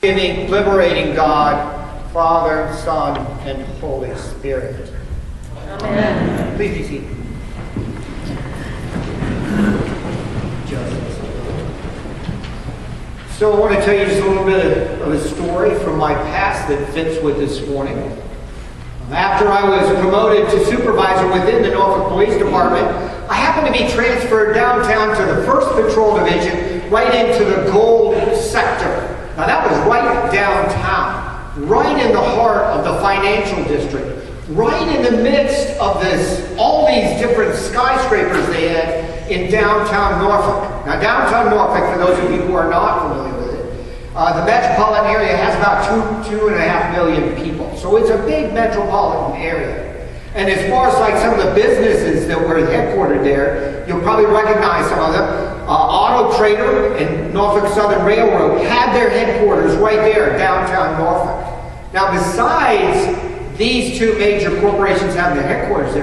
Giving, liberating God, Father, Son, and Holy Spirit. Amen. Please be seated. So I want to tell you just a little bit of a story from my past that fits with this morning. After I was promoted to supervisor within the Norfolk Police Department, I happened to be transferred downtown to the 1st Patrol Division, right into the gold sector. Now that was right downtown, right in the heart of the financial district, right in the midst of all these different skyscrapers they had in downtown Norfolk. Now downtown Norfolk, for those of you who are not familiar with it, the metropolitan area has about 2.5 million people. So it's a big metropolitan area. And as far as like some of the businesses that were headquartered there, you'll probably recognize some of them. Auto Trader and Norfolk Southern Railroad had their headquarters right there in downtown Norfolk. Now besides these two major corporations having their headquarters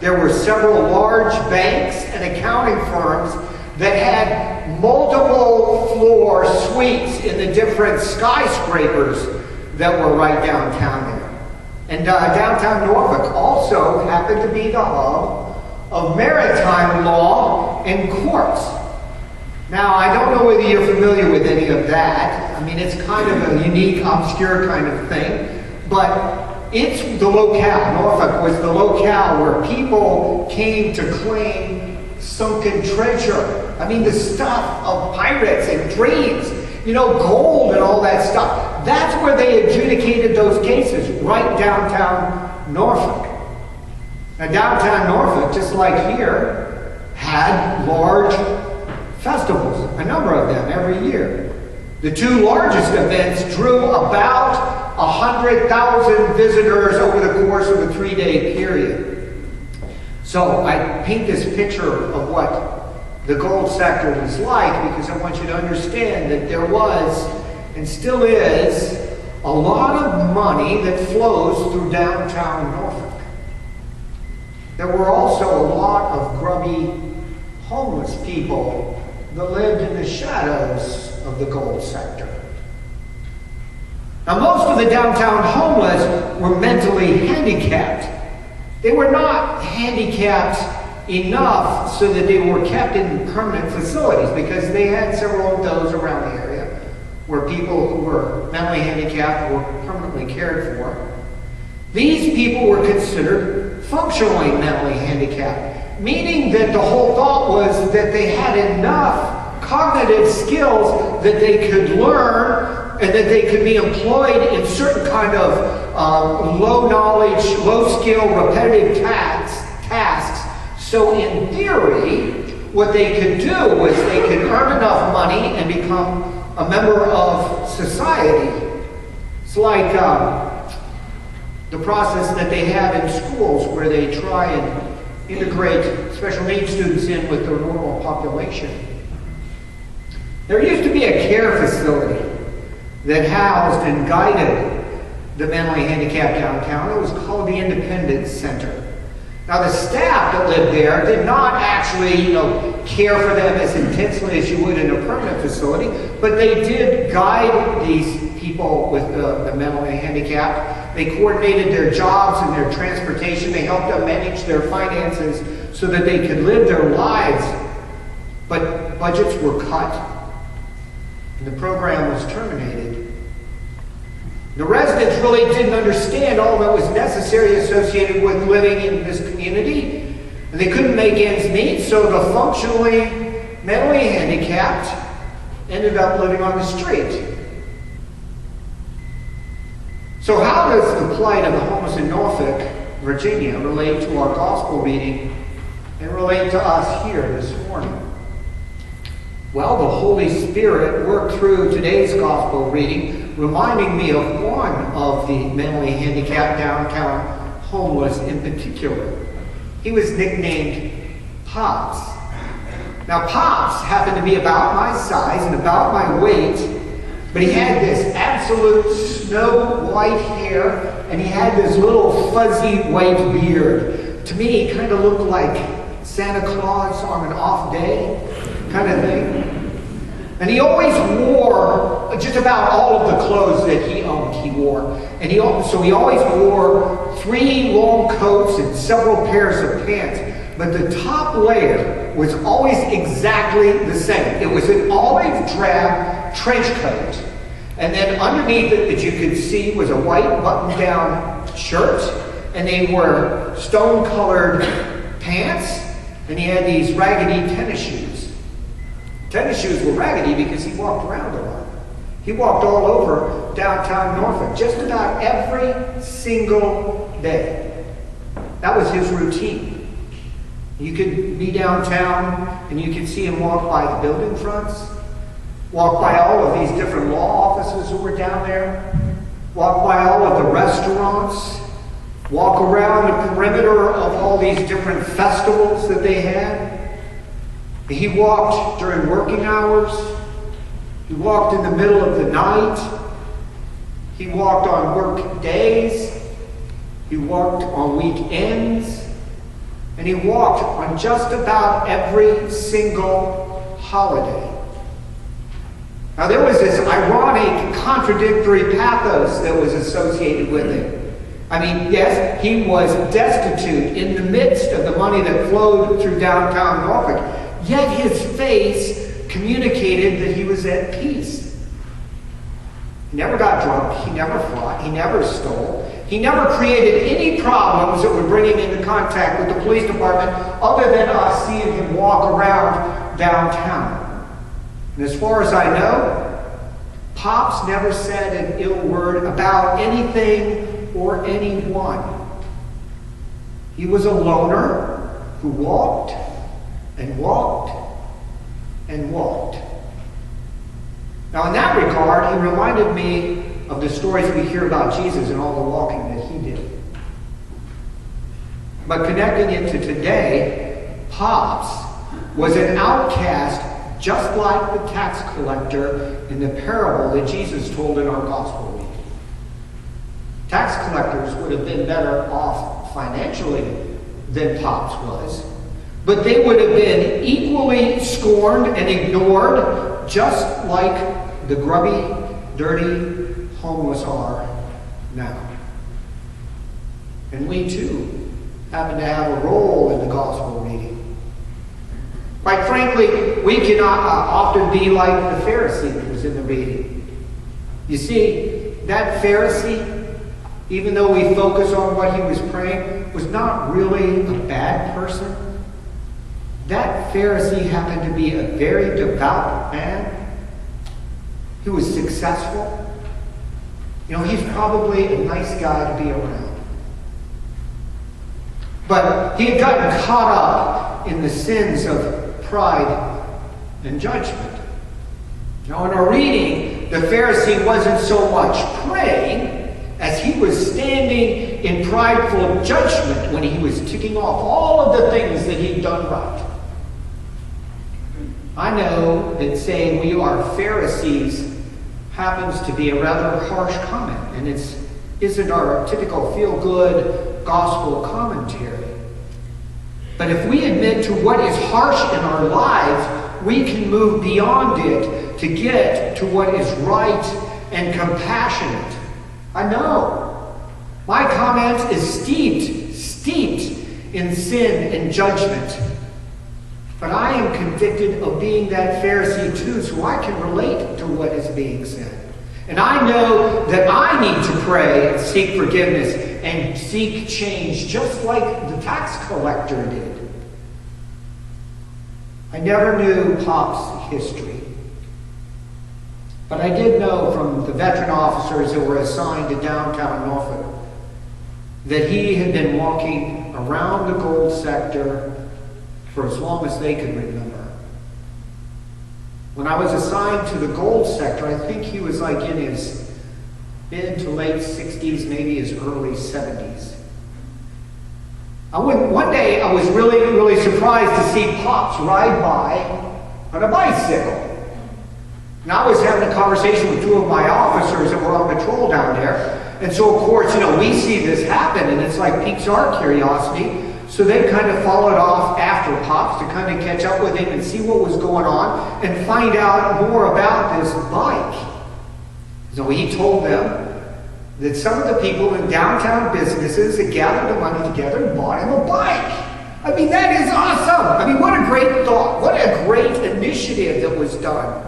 there were several large banks and accounting firms that had multiple floor suites in the different skyscrapers that were right downtown there. And downtown Norfolk also happened to be the hub of maritime law and courts. Now, I don't know whether you're familiar with any of that. I mean, it's kind of a unique, obscure kind of thing. But it's the locale. Norfolk was the locale where people came to claim sunken treasure. I mean, the stuff of pirates and dreams, gold and all that stuff. That's where they adjudicated those cases, right downtown Norfolk. Now, downtown Norfolk, just like here, had large festivals, a number of them every year. The two largest events drew about 100,000 visitors over the course of a 3-day period. So I paint this picture of what the gold sector was like because I want you to understand that there was, and still is, a lot of money that flows through downtown Norfolk. There were also a lot of grubby homeless people that lived in the shadows of the gold sector. Now, most of the downtown homeless were mentally handicapped. They were not handicapped enough so that they were kept in permanent facilities because they had several of those around the area where people who were mentally handicapped were permanently cared for. These people were considered functionally mentally handicapped, meaning that the whole thought was that they had enough cognitive skills that they could learn and that they could be employed in certain kind of low knowledge, low skill, repetitive tasks. So in theory, what they could do was they could earn enough money and become a member of society. It's like the process that they have in schools where they try and integrate special needs students in with their normal population. There used to be a care facility that housed and guided the mentally handicapped downtown. It was called the Independence Center. Now the staff that lived there did not actually, care for them as intensely as you would in a permanent facility, but they did guide these people with the mentally handicapped. They coordinated their jobs and their transportation. They helped them manage their finances so that they could live their lives. But budgets were cut, and the program was terminated. The residents really didn't understand all that was necessary associated with living in this community. And they couldn't make ends meet, so the functionally mentally handicapped ended up living on the street. So how does the plight of the homeless in Norfolk, Virginia, relate to our gospel reading and relate to us here this morning? Well, the Holy Spirit worked through today's gospel reading, reminding me of one of the mentally handicapped downtown homeless in particular. He was nicknamed Pops. Now, Pops happened to be about my size and about my weight, but he had this absolute snow white hair, and he had this little fuzzy white beard. To me, he kind of looked like Santa Claus on an off day kind of thing. And he always wore just about all of the clothes that he owned, he wore. And so he always wore 3 long coats and several pairs of pants. But the top layer was always exactly the same. It was an olive drab trench coat. And then underneath it, that you could see, was a white button-down shirt. And they were stone-colored pants. And he had these raggedy tennis shoes. Tennis shoes were raggedy because he walked around a lot. He walked all over downtown Norfolk just about every single day. That was his routine. You could be downtown and you could see him walk by the building fronts, walk by all of these different law offices that were down there, walk by all of the restaurants, walk around the perimeter of all these different festivals that they had. He walked during working hours. He walked in the middle of the night. He walked on work days. He walked on weekends. And he walked on just about every single holiday. Now there was this ironic, contradictory pathos that was associated with it. I mean, yes, he was destitute in the midst of the money that flowed through downtown Norfolk. Yet his face communicated that he was at peace. He never got drunk. He never fought. He never stole. He never created any problems that would bring him into contact with the police department other than us seeing him walk around downtown. And as far as I know, Pops never said an ill word about anything or anyone. He was a loner who walked and walked and walked. Now in that regard, he reminded me of the stories we hear about Jesus and all the walking that he did. But connecting it to today, Pops was an outcast just like the tax collector in the parable that Jesus told in our gospel reading. Tax collectors would have been better off financially than Pops was, but they would have been equally scorned and ignored, just like the grubby, dirty homeless are now. And we too happen to have a role in the gospel reading. Quite frankly, we cannot often be like the Pharisee that was in the reading. You see, that Pharisee, even though we focus on what he was praying, was not really a bad person. That Pharisee happened to be a very devout man. He was successful. You know, he's probably a nice guy to be around. But he had gotten caught up in the sins of pride and judgment. Now in our reading, the Pharisee wasn't so much praying as he was standing in prideful judgment when he was ticking off all of the things that he'd done right. I know that saying we are Pharisees happens to be a rather harsh comment, and it isn't our typical feel-good gospel commentary. But if we admit to what is harsh in our lives, we can move beyond it to get to what is right and compassionate. I know. My comment is steeped in sin and judgment. But I am convicted of being that Pharisee too, so I can relate to what is being said. And I know that I need to pray and seek forgiveness and seek change, just like the tax collector did. I never knew Pop's history. But I did know from the veteran officers that were assigned to downtown Norfolk that he had been walking around the gold sector for as long as they could remember. When I was assigned to the gold sector, I think he was like in his mid to late 60s, maybe his early 70s. One day I was really surprised to see Pops ride by on a bicycle. And I was having a conversation with two of my officers that were on patrol down there. And so, of course, we see this happen, and it's like piques our curiosity. So they kind of followed off after Pops to kind of catch up with him and see what was going on and find out more about this bike. So he told them that some of the people in downtown businesses had gathered the money together and bought him a bike. I mean, that is awesome. I mean, what a great thought. What a great initiative that was done.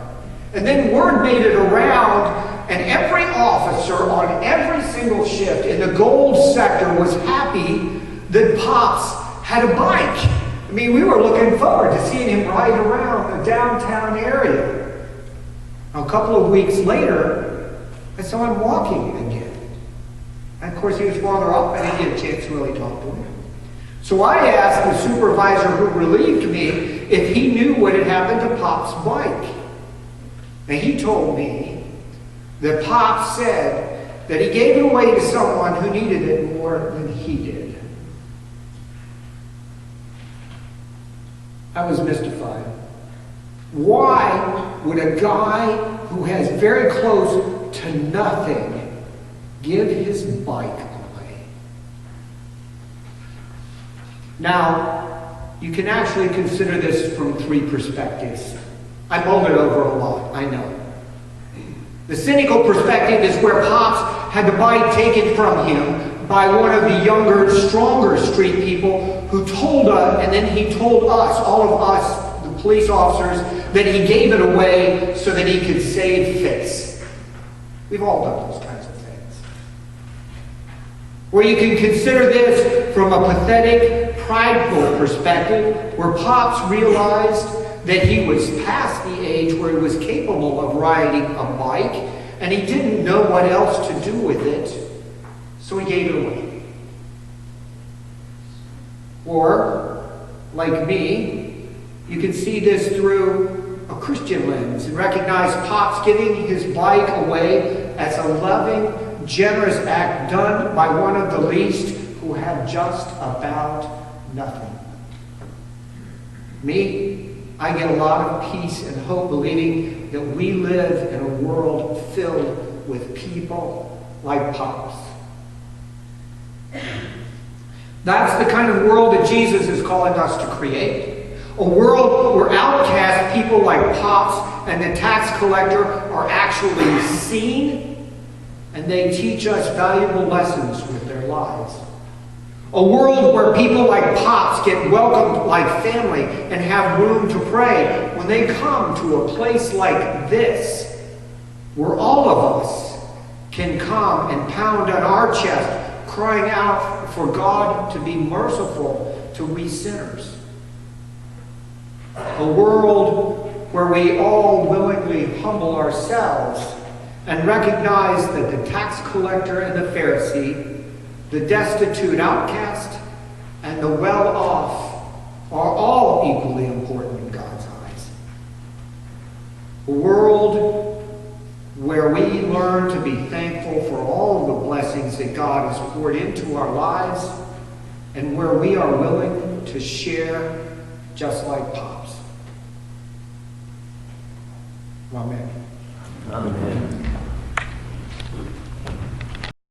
And then word made it around, and every officer on every single shift in the gold sector was happy that Pops had a bike. I mean, we were looking forward to seeing him ride around the downtown area. A couple of weeks later, I saw him walking again. And of course, he was farther up. I didn't get a chance to really talk to him. So I asked the supervisor who relieved me if he knew what had happened to Pop's bike. And he told me that Pop said that he gave it away to someone who needed it more than he did. I was mystified. Why would a guy who has very close to nothing give his bike away? Now, you can actually consider this from three perspectives. I mulled it over a lot, I know. The cynical perspective is where Pops had the bike taken from him by one of the younger, stronger street people who told us, and then he told us, all of us, the police officers, that he gave it away so that he could save face. We've all done those kinds of things. Or you can consider this from a pathetic, prideful perspective, where Pops realized that he was past the age where he was capable of riding a bike, and he didn't know what else to do with it, so he gave it away. Or, like me, you can see this through a Christian lens and recognize Pops giving his bike away as a loving, generous act done by one of the least who have just about nothing. Me, I get a lot of peace and hope believing that we live in a world filled with people like Pops. That's the kind of world that Jesus is calling us to create. A world where outcast people like Pops and the tax collector are actually seen, and they teach us valuable lessons with their lives. A world where people like Pops get welcomed like family and have room to pray when they come to a place like this, where all of us can come and pound on our chest, crying out for God to be merciful to we sinners. A world where we all willingly humble ourselves and recognize that the tax collector and the Pharisee, the destitute outcast, and the well-off are all equally important in God's eyes. A world where we learn to be thankful for all of the blessings that God has poured into our lives, and where we are willing to share just like Pops. Amen. Amen.